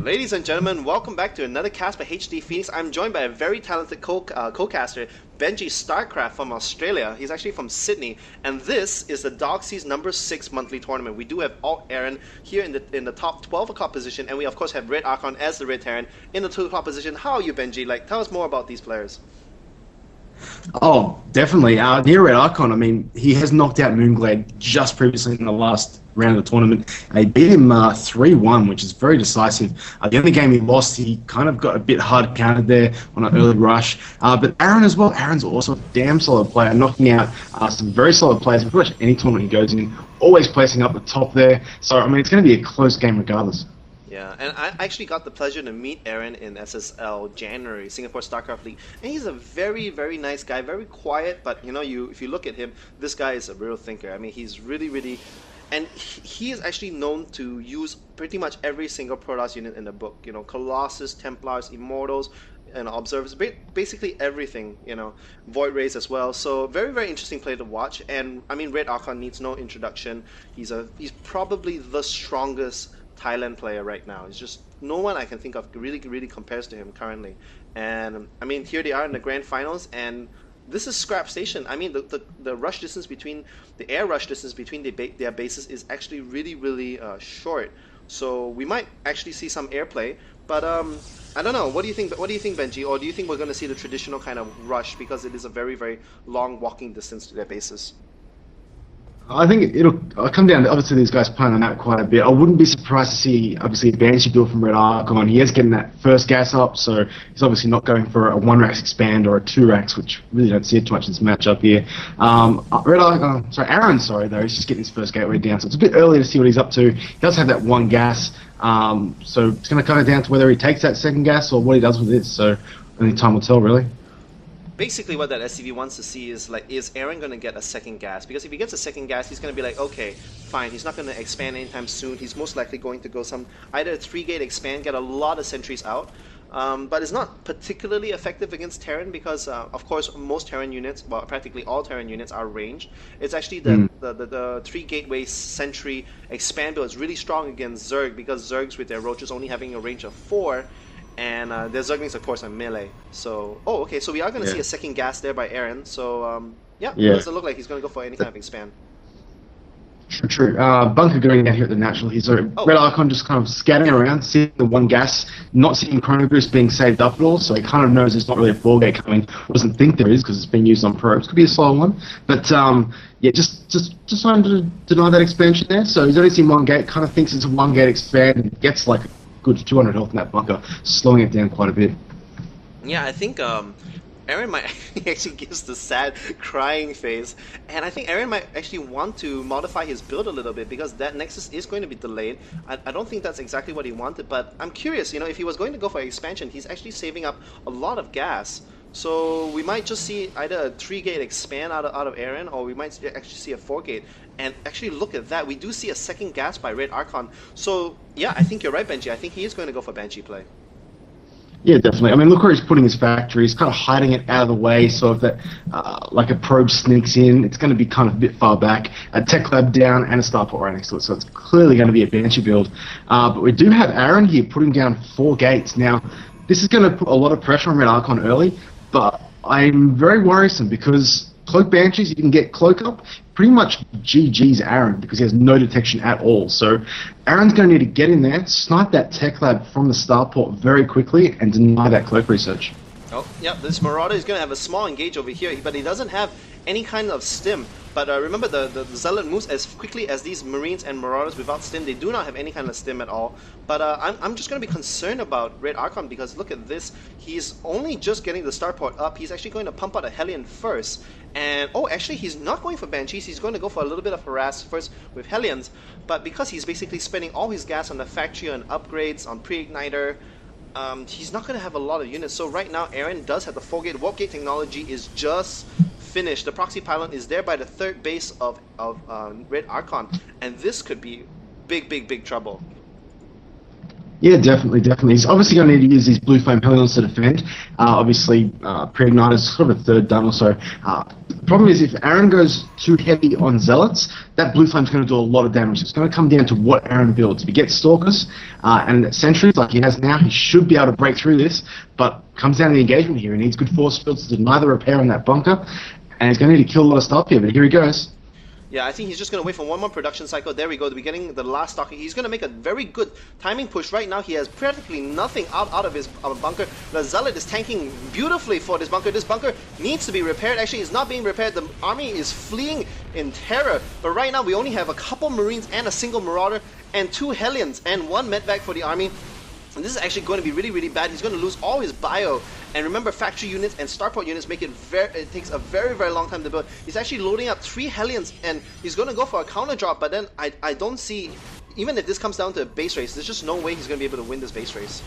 Ladies and gentlemen, welcome back to another cast by HD Phoenix. I'm joined by a very talented co-caster, Benji Starcraft from Australia. He's actually from Sydney, and this is the Dogsi's number 6 monthly tournament. We do have aLtAaron here in the top 12 o'clock position, and we of course have NEORedArchon as the red Terran in the 2 o'clock position. How are you, Benji? Like, tell us more about these players. Oh, definitely. NEORedArchon, I mean, he has knocked out MOOnGLaDe just previously in the last round of the tournament. He beat him 3-1, which is very decisive. The only game he lost, he kind of got a bit hard counted there on an early rush. But Aaron as well, Aaron's also a damn solid player, knocking out some very solid players. Pretty much any tournament he goes in, always placing up the top there. So, I mean, it's going to be a close game regardless. Yeah, and I actually got the pleasure to meet Aaron in SSL January, Singapore StarCraft League, and he's a very, very nice guy, very quiet, but you know, if you look at him, this guy is a real thinker. I mean, he's really, and he is actually known to use pretty much every single Protoss unit in the book, you know, Colossus, Templars, Immortals, and Observers, basically everything, you know, Void Rays as well. So very, very interesting play to watch, and I mean, NEORedArchon needs no introduction. He's probably the strongest Thailand player right now. It's just no one I can think of really compares to him currently. And I mean, here they are in the grand finals, and this is scrap station. I mean, the rush distance between the air rush distance between their bases is actually really short. So we might actually see some airplay, but I don't know. What do you think? What do you think, Benji? Or do you think we're going to see the traditional kind of rush because it is a very long walking distance to their bases? I think it'll come down to, obviously, these guys playing on that quite a bit. I wouldn't be surprised to see, obviously, a Banshee build from NEORedArchon. He is getting that first gas up, so he's obviously not going for a 1-rax expand or a 2-rax, which really don't see it too much in this matchup here. Aaron, though, he's just getting his first gateway down, so it's a bit early to see what he's up to. He does have that 1 gas, so it's going to come down to whether he takes that 2nd gas or what he does with it, so only time will tell, really. Basically what that SCV wants to see is, like, is Aaron going to get a 2nd gas? Because if he gets a 2nd gas, he's going to be like, okay, fine, he's not going to expand anytime soon. He's most likely going to go either a 3-gate expand, get a lot of sentries out, but it's not particularly effective against Terran because, of course, most Terran units, well, practically all Terran units are ranged. It's actually the 3-gateway sentry expand build is really strong against Zerg because Zergs with their roaches only having a range of 4, and their Zerglings, of course, are melee. So, okay, so we are going to see a 2nd gas there by Aaron. So, yeah, it doesn't look like he's going to go for any kind of expand. True. Bunker going down here at the natural. He's NEORedArchon just kind of scouting around, seeing the 1 gas, not seeing Chrono Boost being saved up at all, so he kind of knows there's not really a 4-gate coming. Doesn't think there is because it's being used on probes. Could be a slow one. But, yeah, just trying to deny that expansion there. So he's only seen 1 gate, kind of thinks it's a 1-gate expand, and gets like good 200 health in that bunker, slowing it down quite a bit. Yeah, I think Aaron might actually gives the sad crying face, and I think Aaron might actually want to modify his build a little bit because that Nexus is going to be delayed. I don't think that's exactly what he wanted, but I'm curious, you know, if he was going to go for expansion, he's actually saving up a lot of gas. So we might just see either a 3-gate expand out of Aaron, or we might actually see a 4-gate. And actually, look at that. We do see a 2nd gas by NEORedArchon. So, yeah, I think you're right, Benji. I think he is going to go for Banshee play. Yeah, definitely. I mean, look where he's putting his factory. He's kind of hiding it out of the way so if that, like a probe sneaks in, it's going to be kind of a bit far back. A Tech Lab down and a Starport right next to it, so it's clearly going to be a Banshee build. But we do have Aaron here putting down 4 gates. Now, this is going to put a lot of pressure on NEORedArchon early, but I'm very worrisome because Cloak Banshees, you can get Cloak up, pretty much GG's Aaron because he has no detection at all. So Aaron's going to need to get in there, snipe that Tech Lab from the Starport very quickly and deny that Cloak research. Oh, yeah, this Marauder is going to have a small engage over here, but he doesn't have any kind of stim. But remember, the Zealot moves as quickly as these Marines and Marauders without stim. They do not have any kind of stim at all. But I'm just going to be concerned about NEORedArchon because look at this. He's only just getting the Starport up. He's actually going to pump out a Hellion first. And, actually, he's not going for Banshees. He's going to go for a little bit of harass first with Hellions. But because he's basically spending all his gas on the factory, on upgrades, on pre-igniter, he's not going to have a lot of units. So right now, Aaron does have the 4-gate. Warp gate technology is just finished. The proxy pylon is there by the 3rd base of NEORedArchon, and this could be big trouble. Yeah, definitely, definitely. He's obviously going to need to use these blue flame Hellions to defend. Obviously, pre-ignite is sort of a third done or so. The problem is if Aaron goes too heavy on Zealots, that blue flame's going to do a lot of damage. It's going to come down to what Aaron builds. If he gets Stalkers and Sentries like he has now, he should be able to break through this, but comes down to the engagement here. He needs good force fields to deny the repair on that bunker, and he's going to need to kill a lot of stuff here, but here he goes. Yeah, I think he's just going to wait for one more production cycle. There we go, the beginning, the last stalker. He's going to make a very good timing push. Right now, he has practically nothing out of his bunker. The Zealot is tanking beautifully for this bunker. This bunker needs to be repaired. Actually, it's not being repaired. The army is fleeing in terror. But right now, we only have a couple Marines and a single Marauder and 2 Hellions and 1 medvac for the army. And this is actually going to be really, really bad. He's going to lose all his bio. And remember, factory units and starport units make it it takes a very, very long time to build. He's actually loading up 3 Hellions, and he's going to go for a counter drop. But then I don't see, even if this comes down to a base race, there's just no way he's going to be able to win this base race.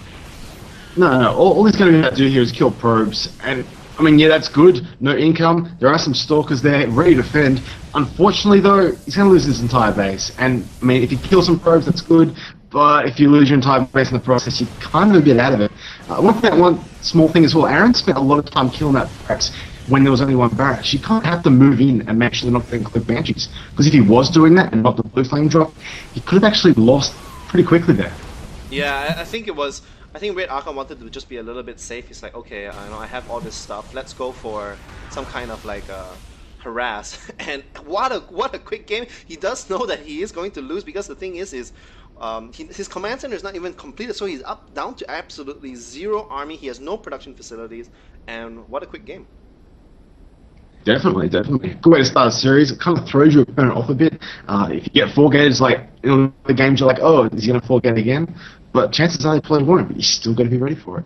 No. All he's going to be able to do here is kill probes. And, I mean, yeah, that's good. No income. There are some Stalkers there, ready to defend. Unfortunately, though, he's going to lose his entire base. And, I mean, if he kills some probes, that's good. But if you lose your entire base in the process, you're kind of a bit out of it. One small thing as well, Aaron spent a lot of time killing that barracks when there was only one barracks. You kind of have to move in and make sure they're not getting clip Banshees. Because if he was doing that and not the blue flame drop, he could have actually lost pretty quickly there. Yeah, I think NEORedArchon wanted to just be a little bit safe. He's like, okay, I have all this stuff. Let's go for some kind of like harass. And what a quick game. He does know that he is going to lose, because the thing is his command center is not even completed, so he's down to absolutely 0 army. He has no production facilities, and what a quick game. Definitely. Good way to start a series. It kind of throws your opponent off a bit. If you get 4 games, like in the games, you're like, oh, is he going to 4 gate again? But chances are they probably won't, but you still got to be ready for it.